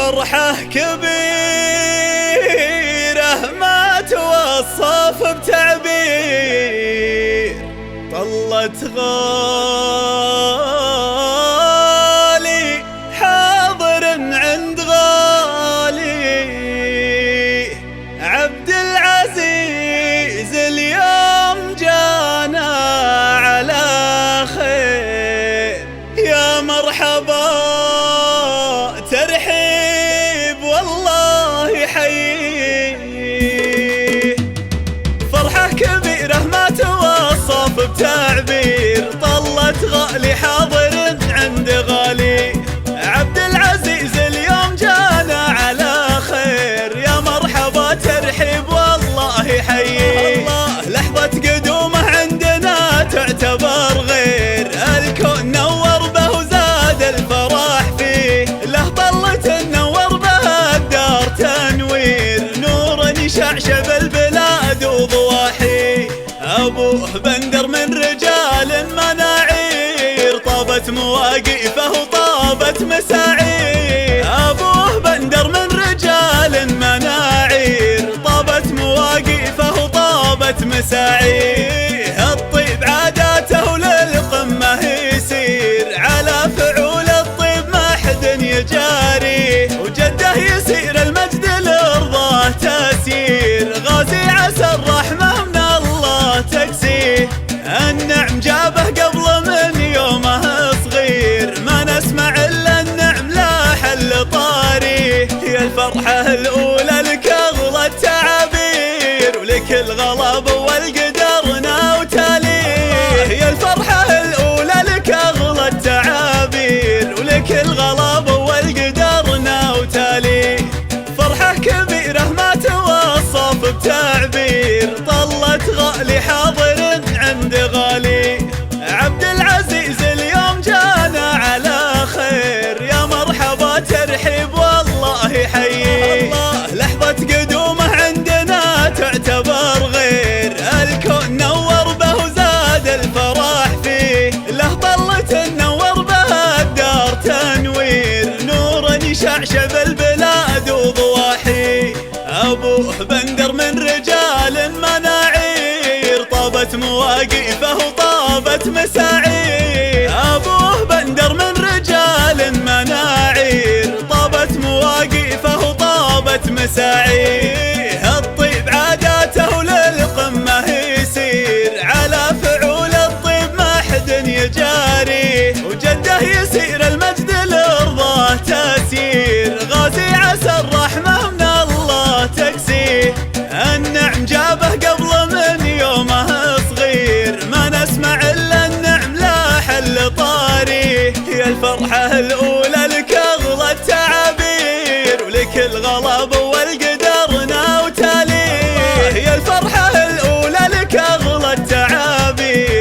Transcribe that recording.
فرحة كبيرة ما توصف بتعبير، طلت غالي حاضر عند غالي، عبد العزيز اليوم جانا على خير. يا مرحبا ترحيب والله يحييه، فرحة كبيرة ما توصف بتعبير، طلت غالي حاضر عند غالي، عبد العزيز اليوم جانا على خير. يا مرحبا ترحيب والله يحييه، الله لحظة قدومه عندنا تعتبر غير، الكون نور به وزاد الفرح فيه، له طلة نور بها الدار تنوير، نور يشعشب البلاد وضواحي. أبوه بندر من رجال مناعير، طابت مواقفه وطابت مساعيه. أبوه بندر من رجال مناعير، طابت مواقفه وطابت مساعيه. الطيب عاداته للقمة يسير، على فعول الطيب ما حد يجاريه، وجده يسير المجد لرضاه تسير، غازي عسى الرحمة من الله تكسيه. النعم جابه قبل من يومه صغير، ما نسمع إلا النعم لا حل طاريه. يا الفرحة الأولى لك أغلى التعابير، ولك الغلب والقدر ناوتاليه. يا الفرحة الأولى لك أغلى التعابير، ولك الغلب والقدر ناوتاليه. فرحة كبيرة ما توصف بتعبير، طلت غالي حاضر عند غالي، عبد العزيز اليوم جانا على خير. يا مرحبا ترحيب والله يحييه، الله لحظة قدومه عندنا تعتبر غير، الكون نور به وزاد الفرح فيه، له طلة نور بها الدار تنوير، نور يشعشب البلاد وضواحي. أبوه بندر من رجال مناعير، طابت مواقفه وطابت مساعيه. أبوه بندر من رجال مناعير، طابت مواقفه وطابت مساعيه. الطيب عاداته للقمة يسير، على فعول الطيب ما حد يجاريه، وجده يسير المجد لرضاه تسير، غازي عسى الرحمة من الله تكسيه. النعم جابه قبل من يومه صغير، ما نسمع إلا النعم لا حل طاريه. يا الفرحة الأولى لك أغلى التعابير، ولك الغلب والقدر ناوتاليه. يا الفرحة الأولى لك أغلى التعابير،